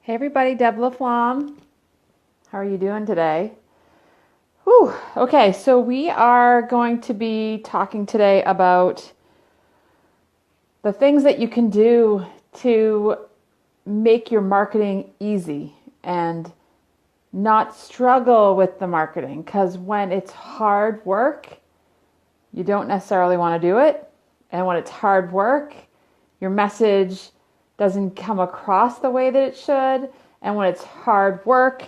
Hey everybody, Deb LaFlamme. How are you doing today? Whew. Okay, so we are going to be talking today about the things that you can do to make your marketing easy and not struggle with the marketing. Because when it's hard work, you don't necessarily want to do it. And when it's hard work, your message doesn't come across the way that it should. And when it's hard work,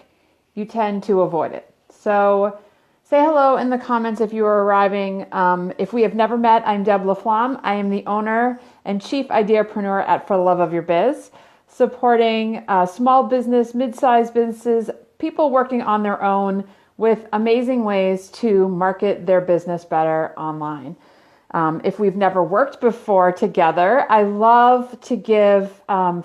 you tend to avoid it. So say hello in the comments if you are arriving. If we have never met, I'm Deb LaFlamme. I am the owner and chief ideapreneur at For the Love of Your Biz, supporting small business, mid-sized businesses, people working on their own with amazing ways to market their business better online. If we've never worked before together, I love to give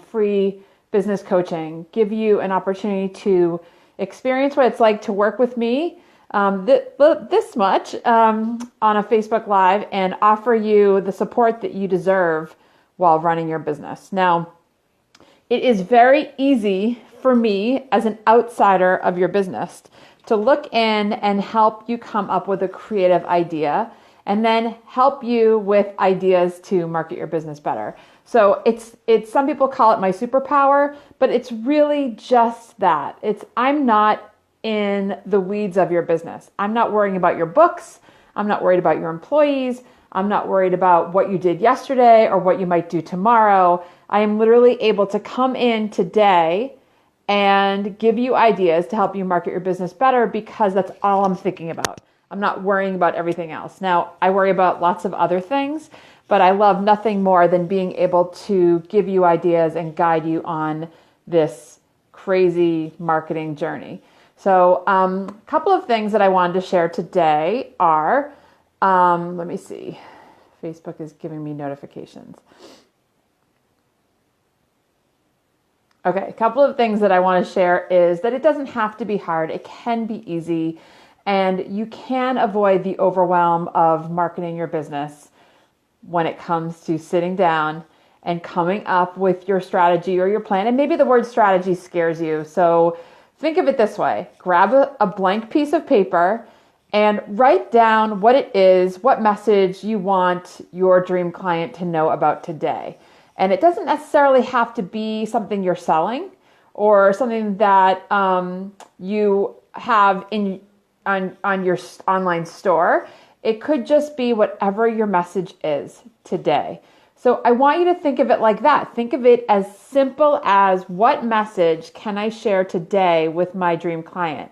free business coaching, give you an opportunity to experience what it's like to work with me this much on a Facebook Live and offer you the support that you deserve while running your business. Now, it is very easy for me as an outsider of your business to look in and help you come up with a creative idea and then help you with ideas to market your business better. So it's some people call it my superpower, but it's really just that. I'm not in the weeds of your business. I'm not worrying about your books. I'm not worried about your employees. I'm not worried about what you did yesterday or what you might do tomorrow. I am literally able to come in today and give you ideas to help you market your business better because that's all I'm thinking about. I'm not worrying about everything else. Now, I worry about lots of other things, but I love nothing more than being able to give you ideas and guide you on this crazy marketing journey. So a couple of things that I wanted to share today are, let me see, Facebook is giving me notifications. Okay, a couple of things that I want to share is that it doesn't have to be hard. It can be easy. And you can avoid the overwhelm of marketing your business when it comes to sitting down and coming up with your strategy or your plan. And maybe the word strategy scares you. So think of it this way. Grab a blank piece of paper and write down what it is, what message you want your dream client to know about today. And it doesn't necessarily have to be something you're selling or something that you have on your online store. It could just be whatever your message is today. So I want you to think of it like that. Think of it as simple as what message can I share today with my dream client?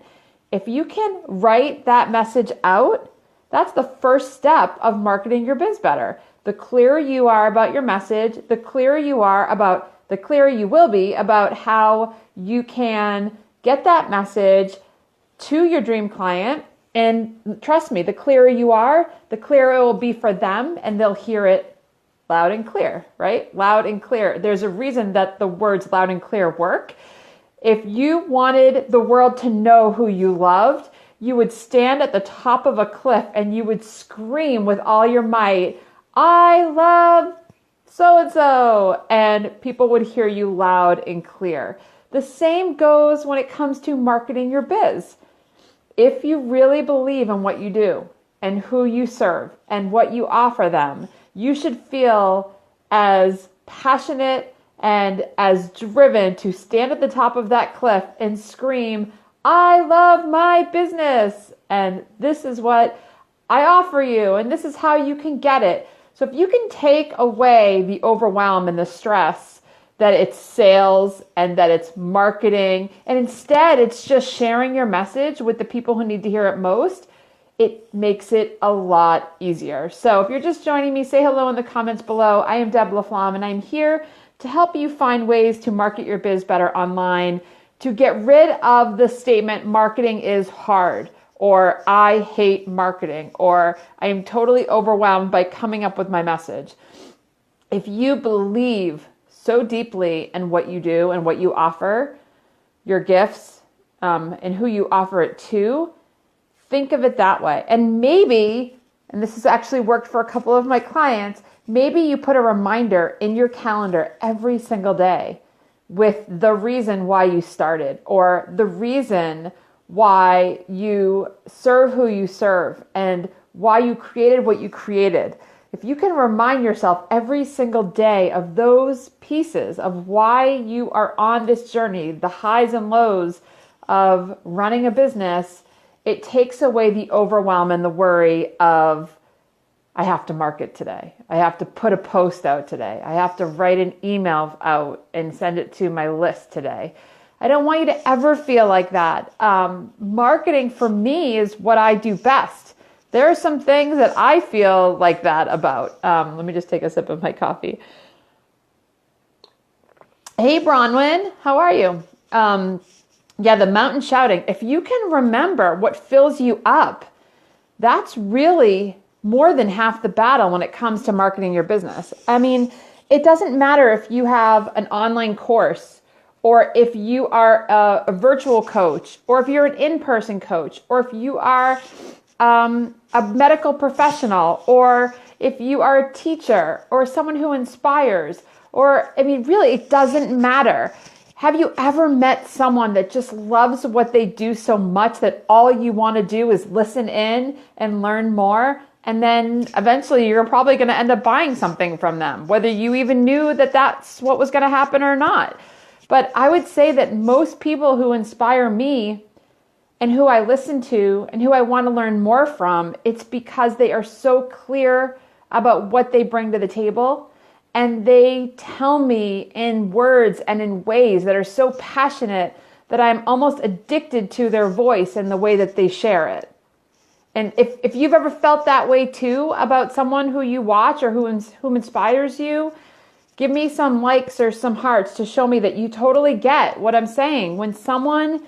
If you can write that message out, that's the first step of marketing your biz better. The clearer you are about your message, the clearer you will be about how you can get that message to your dream client. And trust me, the clearer you are, the clearer it will be for them and they'll hear it loud and clear, right? Loud and clear. There's a reason that the words loud and clear work. If you wanted the world to know who you loved, you would stand at the top of a cliff and you would scream with all your might, I love so-and-so, and people would hear you loud and clear. The same goes when it comes to marketing your biz. If you really believe in what you do and who you serve and what you offer them, you should feel as passionate and as driven to stand at the top of that cliff and scream, I love my business, and this is what I offer you, and this is how you can get it. So if you can take away the overwhelm and the stress that it's sales and that it's marketing, and instead it's just sharing your message with the people who need to hear it most, it makes it a lot easier. So if you're just joining me, say hello in the comments below. I am Deb LaFlamme, and I'm here to help you find ways to market your biz better online, to get rid of the statement, marketing is hard, or I hate marketing, or I am totally overwhelmed by coming up with my message. If you believe so deeply in what you do and what you offer, your gifts, and who you offer it to, think of it that way. And maybe, and this has actually worked for a couple of my clients, maybe you put a reminder in your calendar every single day with the reason why you started, or the reason why you serve who you serve, and why you created what you created. If you can remind yourself every single day of those pieces of why you are on this journey, the highs and lows of running a business, it takes away the overwhelm and the worry of, I have to market today. I have to put a post out today. I have to write an email out and send it to my list today. I don't want you to ever feel like that. Marketing for me is what I do best. There are some things that I feel like that about. Let me just take a sip of my coffee. Hey, Bronwyn, how are you? Yeah, the mountain shouting. If you can remember what fills you up, that's really more than half the battle when it comes to marketing your business. I mean, it doesn't matter if you have an online course, or if you are a virtual coach, or if you're an in-person coach, or if you are a medical professional, or if you are a teacher, or someone who inspires, or, I mean, really, it doesn't matter. Have you ever met someone that just loves what they do so much that all you want to do is listen in and learn more? And then eventually you're probably going to end up buying something from them, whether you even knew that that's what was going to happen or not. But I would say that most people who inspire me and who I listen to and who I want to learn more from, it's because they are so clear about what they bring to the table. And they tell me in words and in ways that are so passionate that I'm almost addicted to their voice and the way that they share it. And if you've ever felt that way too about someone who you watch or who inspires you, give me some likes or some hearts to show me that you totally get what I'm saying. When someone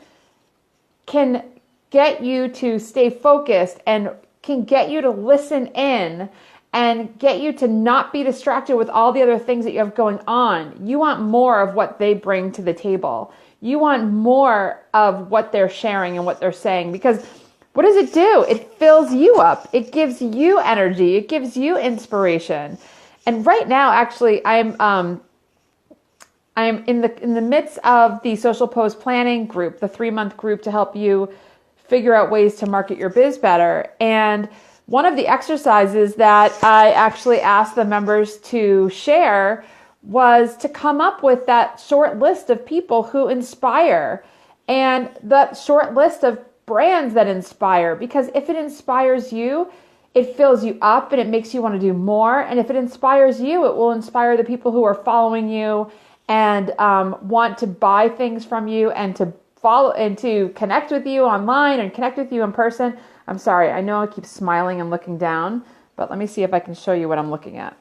can get you to stay focused and can get you to listen in and get you to not be distracted with all the other things that you have going on, you want more of what they bring to the table. You want more of what they're sharing and what they're saying, because what does it do? It fills you up. It gives you energy. It gives you inspiration. And right now, actually, I'm in the midst of the Social Post Planning group, the 3-month group to help you figure out ways to market your biz better. And one of the exercises that I actually asked the members to share was to come up with that short list of people who inspire, and that short list of brands that inspire, because if it inspires you, it fills you up and it makes you want to do more. And if it inspires you, it will inspire the people who are following you and want to buy things from you and to follow and to connect with you online and connect with you in person. I'm sorry, I know I keep smiling and looking down, but let me see if I can show you what I'm looking at.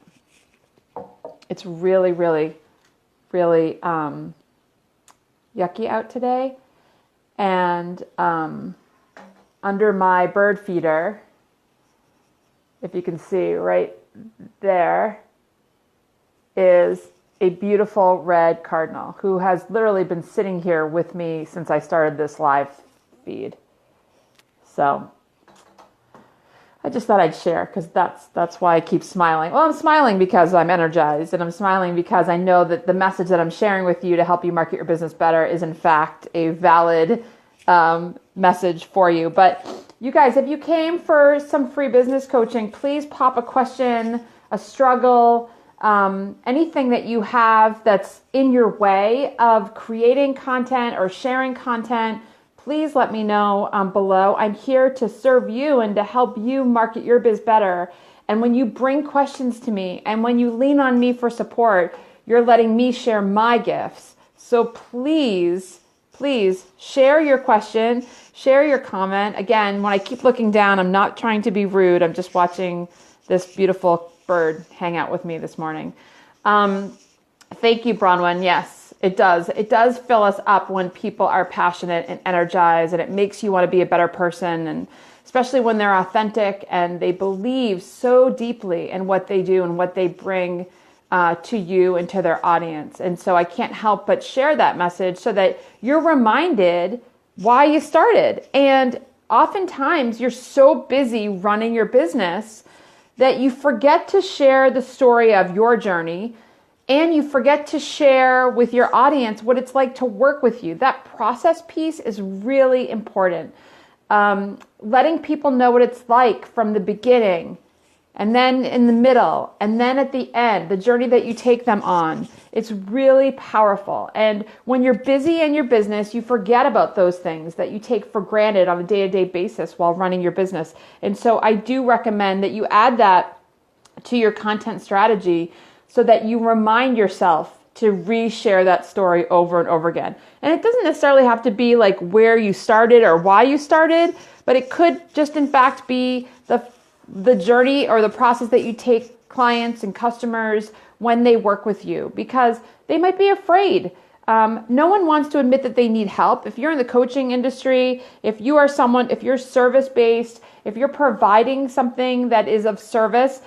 It's really, really, really yucky out today. And under my bird feeder, if you can see right there, is a beautiful red cardinal who has literally been sitting here with me since I started this live feed. So I just thought I'd share, because that's why I keep smiling. Well, I'm smiling because I'm energized, and I'm smiling because I know that the message that I'm sharing with you to help you market your business better is in fact a valid message for you. But you guys, if you came for some free business coaching, please pop a question, a struggle, anything that you have that's in your way of creating content or sharing content. Please let me know below. I'm here to serve you and to help you market your biz better. And when you bring questions to me and when you lean on me for support, you're letting me share my gifts. So please share your question, share your comment. Again, when I keep looking down, I'm not trying to be rude. I'm just watching this beautiful bird hang out with me this morning. Thank you, Bronwyn. Yes, it does. It does fill us up when people are passionate and energized, and it makes you want to be a better person. And especially when they're authentic and they believe so deeply in what they do and what they bring to you and to their audience. And so I can't help but share that message so that you're reminded why you started. And oftentimes you're so busy running your business that you forget to share the story of your journey. and you forget to share with your audience what it's like to work with you. That process piece is really important. Letting people know what it's like from the beginning, and then in the middle, and then at the end, the journey that you take them on. It's really powerful. And when you're busy in your business, you forget about those things that you take for granted on a day-to-day basis while running your business. And so I do recommend that you add that to your content strategy so that you remind yourself to reshare that story over and over again. And it doesn't necessarily have to be like where you started or why you started, but it could just in fact be the journey or the process that you take clients and customers when they work with you, because they might be afraid. No one wants to admit that they need help. If you're in the coaching industry, if you're service-based, if you're providing something that is of service,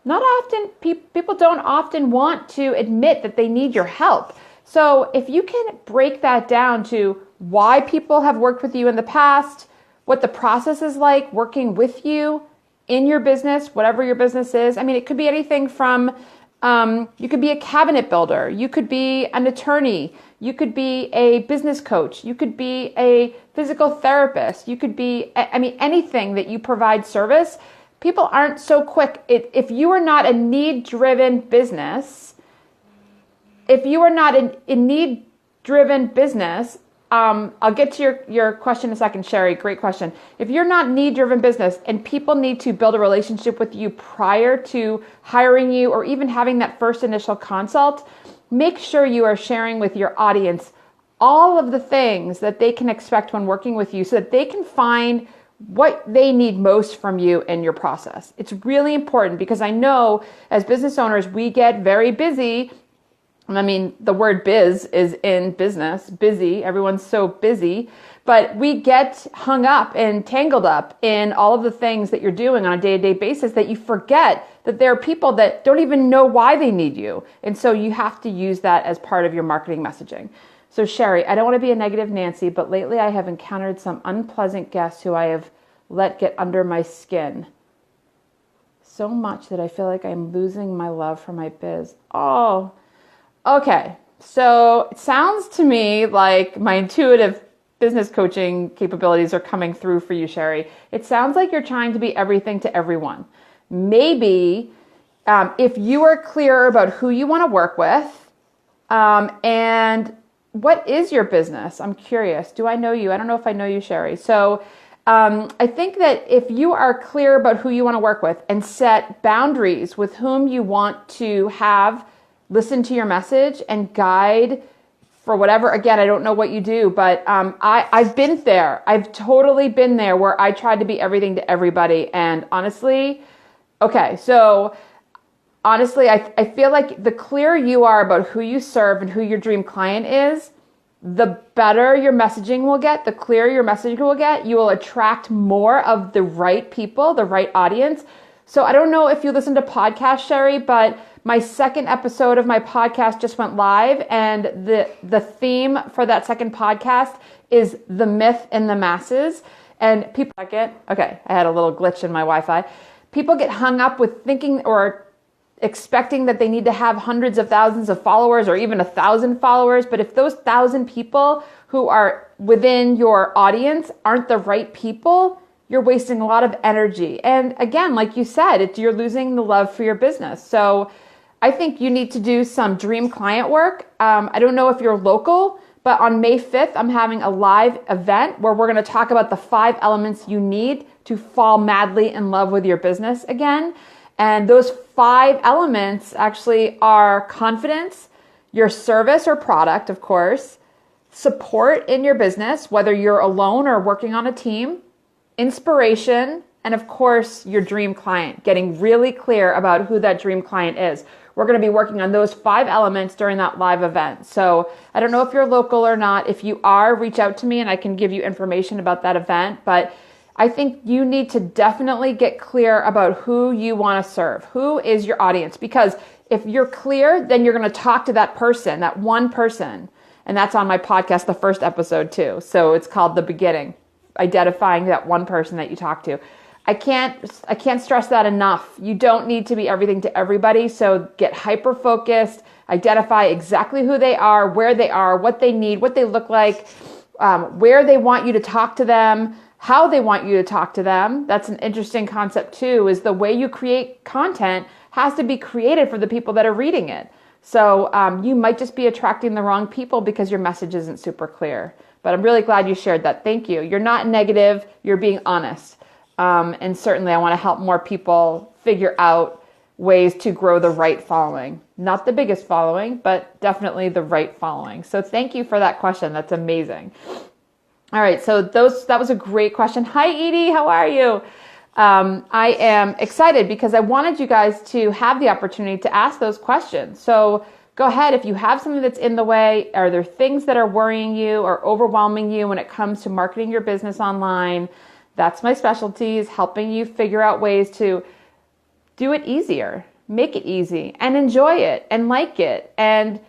not often, people don't often want to admit that they need your help. So if you can break that down to why people have worked with you in the past, what the process is like working with you in your business, whatever your business is. I mean, it could be anything from, you could be a cabinet builder, you could be an attorney, you could be a business coach, you could be a physical therapist, you could be, anything that you provide service. People aren't so quick. If you are not a need-driven business, I'll get to your question in a second, Sherry. Great question. If you're not need-driven business and people need to build a relationship with you prior to hiring you or even having that first initial consult, make sure you are sharing with your audience all of the things that they can expect when working with you so that they can find what they need most from you in your process. It's really important because I know as business owners, we get very busy. I mean, the word biz is in business, busy. Everyone's so busy, but we get hung up and tangled up in all of the things that you're doing on a day-to-day basis that you forget that there are people that don't even know why they need you. And so you have to use that as part of your marketing messaging. So Sherry, I don't want to be a negative Nancy, but lately I have encountered some unpleasant guests who I have let get under my skin so much that I feel like I'm losing my love for my biz. Oh, okay. So it sounds to me like my intuitive business coaching capabilities are coming through for you, Sherry. It sounds like you're trying to be everything to everyone. Maybe if you are clear about who you want to work with and what is your business? I'm curious. Do I know you? I don't know if I know you, Sherry. So I think that if you are clear about who you want to work with and set boundaries with whom you want to have listen to your message and guide for whatever, again, I don't know what you do, but I've been there. I've totally been there where I tried to be everything to everybody. And honestly, I feel like the clearer you are about who you serve and who your dream client is, the better your messaging will get, the clearer your messaging will get. You will attract more of the right people, the right audience. So I don't know if you listen to podcasts, Sherry, but my second episode of my podcast just went live, and the theme for that second podcast is the myth in the masses. And people I had a little glitch in my Wi-Fi. People get hung up with thinking or expecting that they need to have hundreds of thousands of followers or even 1,000 followers. But if those 1,000 people who are within your audience aren't the right people, you're wasting a lot of energy. And again, like you said, you're losing the love for your business. So I think you need to do some dream client work. I don't know if you're local, but on May 5th, I'm having a live event where we're going to talk about the 5 elements you need to fall madly in love with your business again. And those 5 elements actually are confidence, your service or product, of course, support in your business, whether you're alone or working on a team, inspiration, and of course, your dream client, getting really clear about who that dream client is. We're going to be working on those 5 elements during that live event. So I don't know if you're local or not. If you are, reach out to me and I can give you information about that event. But I think you need to definitely get clear about who you want to serve. Who is your audience? Because if you're clear, then you're going to talk to that person, that one person. And that's on my podcast, the first episode too. So it's called The Beginning, identifying that one person that you talk to. I can't stress that enough. You don't need to be everything to everybody. So get hyper focused Identify exactly who they are, what they need, what they look like, where they want you to talk to them, how they want you to talk to them. That's an interesting concept too, is the way you create content has to be created for the people that are reading it. So you might just be attracting the wrong people because your message isn't super clear. But I'm really glad you shared that. Thank you. You're not negative. You're being honest. And certainly I want to help more people figure out ways to grow the right following. Not the biggest following, but definitely the right following. So thank you for that question. That's amazing. All right, so that was a great question. Hi, Edie, how are you? I am excited because I wanted you guys to have the opportunity to ask those questions. So go ahead, if you have something that's in the way, are there things that are worrying you or overwhelming you when it comes to marketing your business online? That's my specialty, is helping you figure out ways to do it easier, make it easy, and enjoy it, and like it, and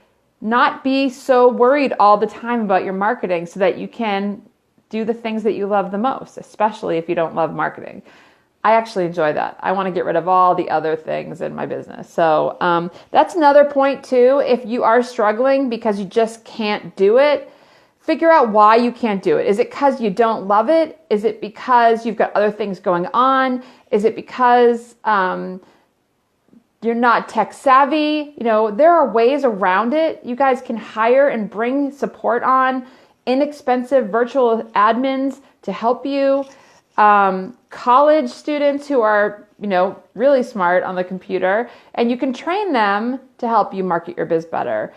not be so worried all the time about your marketing so that you can do the things that you love the most, especially if you don't love marketing. I actually enjoy that. I want to get rid of all the other things in my business. So that's another point too. If you are struggling because you just can't do it, figure out why you can't do it. Is it because you don't love it? Is it because you've got other things going on? Is it because you're not tech savvy? There are ways around it. You guys can hire and bring support on inexpensive virtual admins to help you. College students who are, really smart on the computer, and you can train them to help you market your biz better.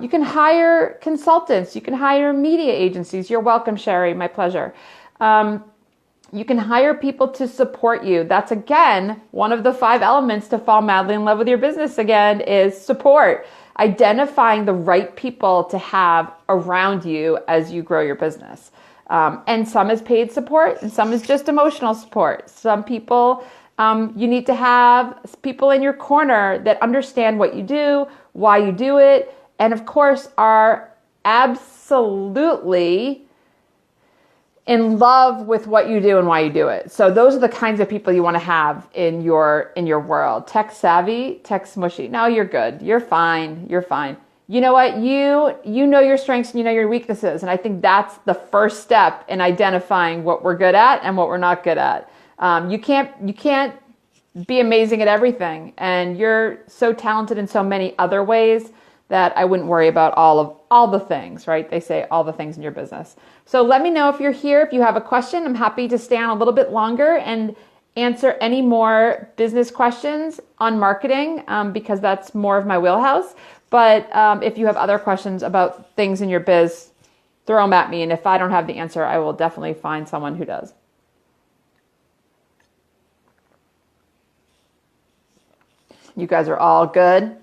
You can hire consultants. You can hire media agencies. You're welcome, Sherry. My pleasure. You can hire people to support you. That's, again, one of the 5 elements to fall madly in love with your business again, is support. Identifying the right people to have around you as you grow your business. And some is paid support and some is just emotional support. Some people, you need to have people in your corner that understand what you do, why you do it, and of course are absolutely in love with what you do and why you do it. So those are the kinds of people you want to have in your world. Tech savvy, tech smushy. No, you're good. You're fine. You're fine. You know what? You know your strengths and you know your weaknesses. And I think that's the first step in identifying what we're good at and what we're not good at. You can't be amazing at everything. And you're so talented in so many other ways that I wouldn't worry about all the things, right? They say all the things in your business. So let me know if you're here. If you have a question, I'm happy to stay on a little bit longer and answer any more business questions on marketing, because that's more of my wheelhouse. But if you have other questions about things in your biz, throw them at me. And if I don't have the answer, I will definitely find someone who does. You guys are all good?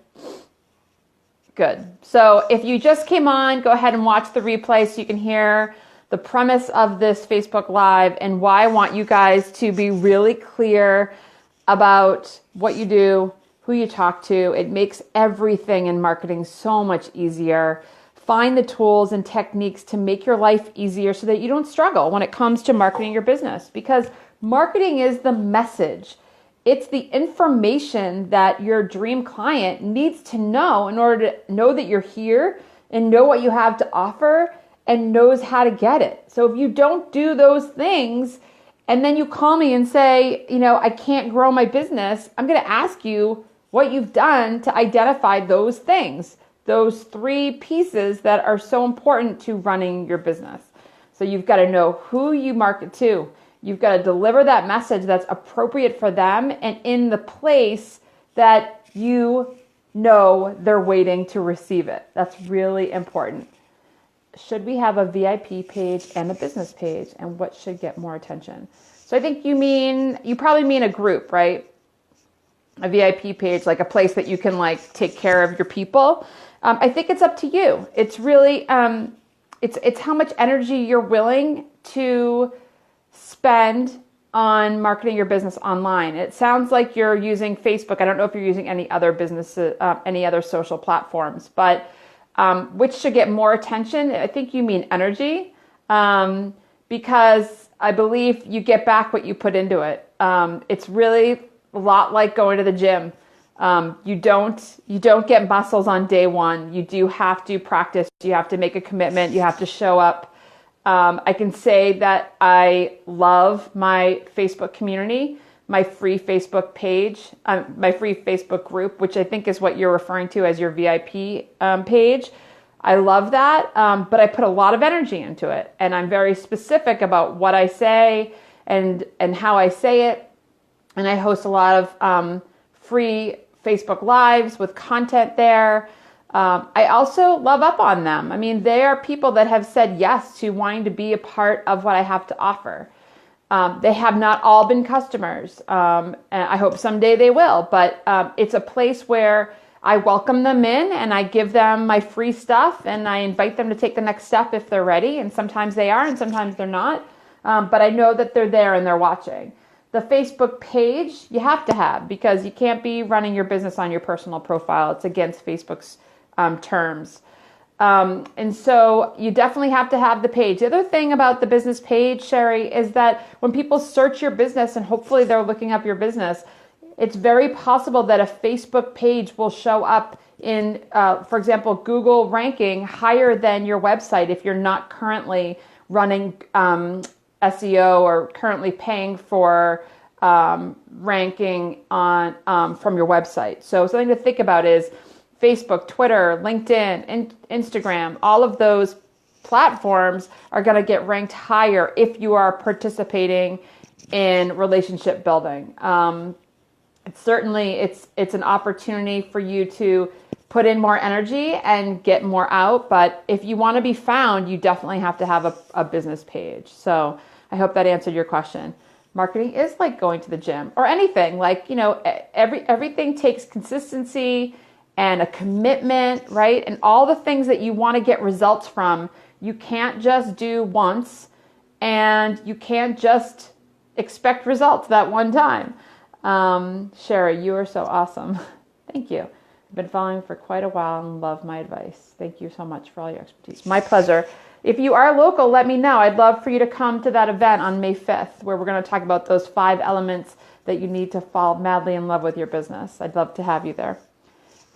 Good. So if you just came on, go ahead and watch the replay so you can hear the premise of this Facebook Live and why I want you guys to be really clear about what you do, who you talk to. It makes everything in marketing so much easier. Find the tools and techniques to make your life easier so that you don't struggle when it comes to marketing your business, because marketing is the message. It's the information that your dream client needs to know in order to know that you're here and know what you have to offer and knows how to get it. So if you don't do those things and then you call me and say, I can't grow my business, I'm going to ask you what you've done to identify those things, those 3 pieces that are so important to running your business. So you've got to know who you market to. You've got to deliver that message that's appropriate for them and in the place that you know they're waiting to receive it. That's really important. Should we have a VIP page and a business page, and what should get more attention? So I think you probably mean a group, right? A VIP page, like a place that you can take care of your people. I think it's up to you. It's really, it's how much energy you're willing to spend on marketing your business online. It sounds like you're using Facebook. I don't know if you're using any other any other social platforms, but which should get more attention? I think you mean energy, because I believe you get back what you put into it. It's really a lot like going to the gym. You don't get muscles on day one. You do have to practice. You have to make a commitment. You have to show up. I can say that I love my Facebook community, my free Facebook page, my free Facebook group, which I think is what you're referring to as your VIP page. I love that, but I put a lot of energy into it, and I'm very specific about what I say and how I say it. And I host a lot of free Facebook Lives with content there. I also love up on them. I mean, they are people that have said yes to wanting to be a part of what I have to offer. They have not all been customers, and I hope someday they will, but it's a place where I welcome them in and I give them my free stuff and I invite them to take the next step if they're ready. And sometimes they are and sometimes they're not, but I know that they're there and they're watching. The Facebook page you have to have, because you can't be running your business on your personal profile. It's against Facebook's terms. And so you definitely have to have the page. The other thing about the business page, Sherry, is that when people search your business and hopefully they're looking up your business, it's very possible that a Facebook page will show up in, for example, Google ranking higher than your website if you're not currently running SEO or currently paying for ranking on from your website. So something to think about is Facebook, Twitter, LinkedIn, Instagram, all of those platforms are going to get ranked higher if you are participating in relationship building. It's an opportunity for you to put in more energy and get more out. But if you want to be found, you definitely have to have a business page. So I hope that answered your question. Marketing is like going to the gym or anything. Like, everything takes consistency and a commitment, right? And all the things that you want to get results from, you can't just do once, and you can't just expect results that one time. Sherry, you are so awesome. Thank you. I've been following for quite a while and love my advice. Thank you so much for all your expertise. My pleasure. If you are local, let me know. I'd love for you to come to that event on May 5th, where we're going to talk about those 5 elements that you need to fall madly in love with your business. I'd love to have you there.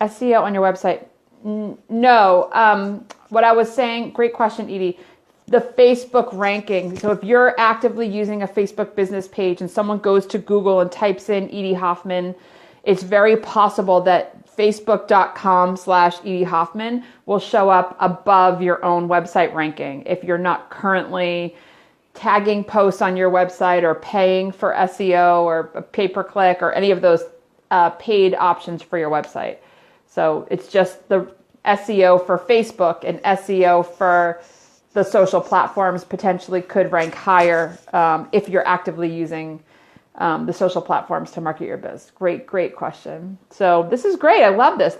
SEO on your website? No. What I was saying, great question, Edie. The Facebook ranking. So if you're actively using a Facebook business page and someone goes to Google and types in Edie Hoffman, it's very possible that facebook.com/Edie Hoffman will show up above your own website ranking if you're not currently tagging posts on your website or paying for SEO or pay-per-click or any of those paid options for your website. So it's just the SEO for Facebook and SEO for the social platforms potentially could rank higher if you're actively using the social platforms to market your biz. Great question. So this is great. I love this.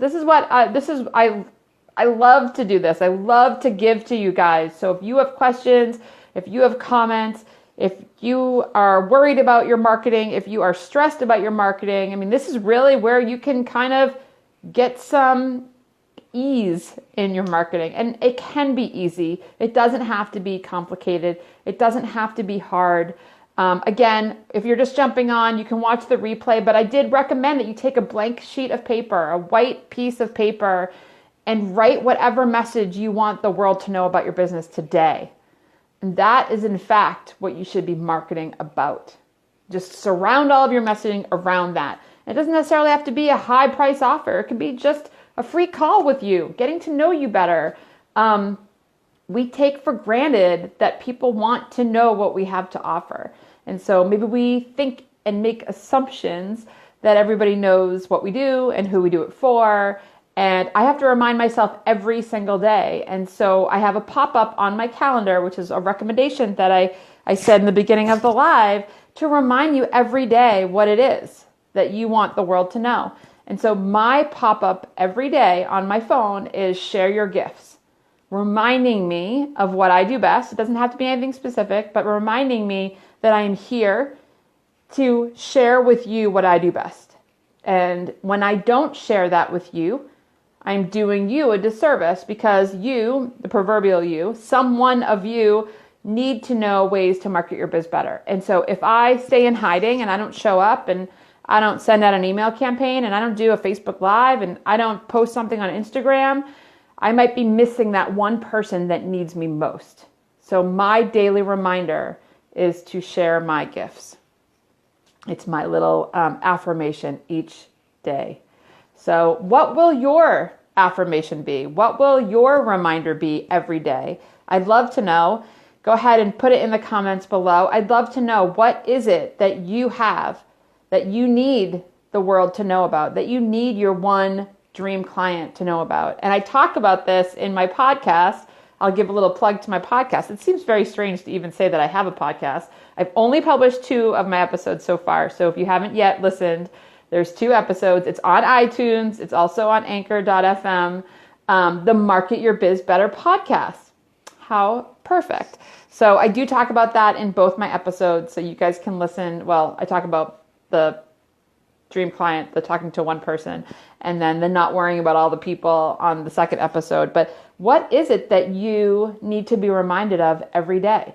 I love to do this. I love to give to you guys. So if you have questions, if you have comments, if you are worried about your marketing, if you are stressed about your marketing, I mean, this is really where you can kind of get some ease in your marketing. And it can be easy. It doesn't have to be complicated. It doesn't have to be hard. Again, if you're just jumping on, you can watch the replay, but I did recommend that you take a blank sheet of paper, a white piece of paper, and write whatever message you want the world to know about your business today. And that is, in fact, what you should be marketing about. Just surround all of your messaging around that. It doesn't necessarily have to be a high price offer. It can be just a free call with you, getting to know you better. We take for granted that people want to know what we have to offer. And so maybe we think and make assumptions that everybody knows what we do and who we do it for. And I have to remind myself every single day. And so I have a pop-up on my calendar, which is a recommendation that I said in the beginning of the live, to remind you every day what it is that you want the world to know. And so my pop-up every day on my phone is share your gifts, reminding me of what I do best. It doesn't have to be anything specific, but reminding me that I am here to share with you what I do best. And when I don't share that with you, I'm doing you a disservice, because you, the proverbial you, someone of you, need to know ways to market your biz better. And so if I stay in hiding and I don't show up and I don't send out an email campaign, and I don't do a Facebook Live, and I don't post something on Instagram, I might be missing that one person that needs me most. So my daily reminder is to share my gifts. It's my little affirmation each day. So what will your affirmation be? What will your reminder be every day? I'd love to know. Go ahead and put it in the comments below. I'd love to know, what is it that you have that you need the world to know about, that you need your one dream client to know about? And I talk about this in my podcast. I'll give a little plug to my podcast. It seems very strange to even say that I have a podcast. I've only published 2 of my episodes so far. So if you haven't yet listened, there's 2 episodes. It's on iTunes. It's also on Anchor.fm. The Market Your Biz Better podcast. How perfect. So I do talk about that in both my episodes, so you guys can listen. Well, I talk about the dream client, the talking to one person, and then the not worrying about all the people on the second episode. But what is it that you need to be reminded of every day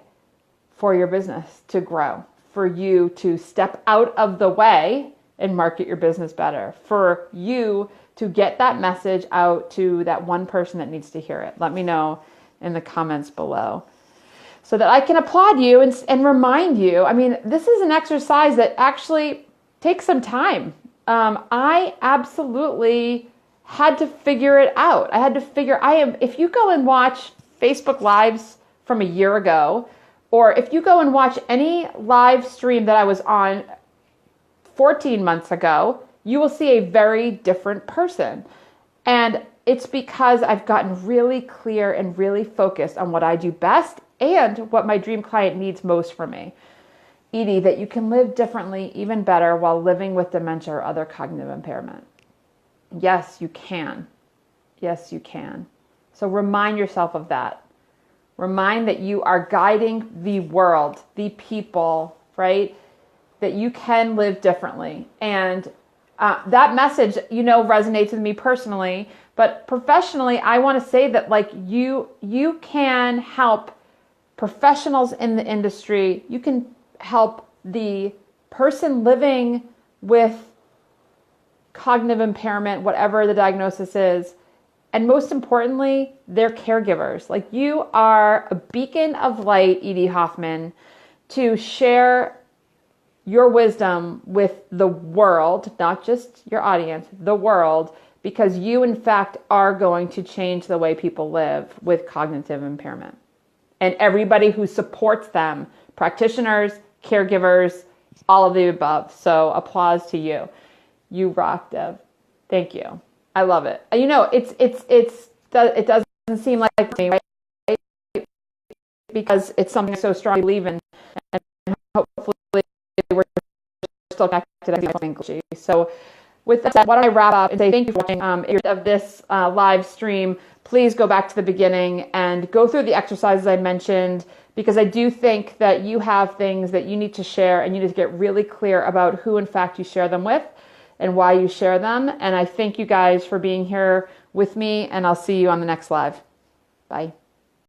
for your business to grow, for you to step out of the way and market your business better, for you to get that message out to that one person that needs to hear it? Let me know in the comments below so that I can applaud you and remind you. I mean, this is an exercise that actually takes some time. I absolutely had to figure it out. If you go and watch Facebook Lives from a year ago, or if you go and watch any live stream that I was on 14 months ago, you will see a very different person. And it's because I've gotten really clear and really focused on what I do best and what my dream client needs most from me. Edie, that you can live differently, even better, while living with dementia or other cognitive impairment. Yes, you can. Yes, you can. So remind yourself of that. Remind that you are guiding the world, the people, right? That you can live differently. And that message, resonates with me personally, but professionally, I want to say that you can help professionals in the industry. You can help the person living with cognitive impairment, whatever the diagnosis is. And most importantly, their caregivers. You are a beacon of light, Edie Hoffman, to share your wisdom with the world, not just your audience, the world, because you, in fact, are going to change the way people live with cognitive impairment. And everybody who supports them, practitioners, caregivers, all of the above. So applause to you. You rock, Deb. Thank you. I love it. It doesn't seem like me, right? Because it's something I so strongly believe in, and hopefully we're still connected. So with that said, why don't I wrap up and say thank you for watching of this live stream. Please go back to the beginning and go through the exercises I mentioned, because I do think that you have things that you need to share, and you need to get really clear about who in fact you share them with and why you share them. And I thank you guys for being here with me, and I'll see you on the next live. Bye.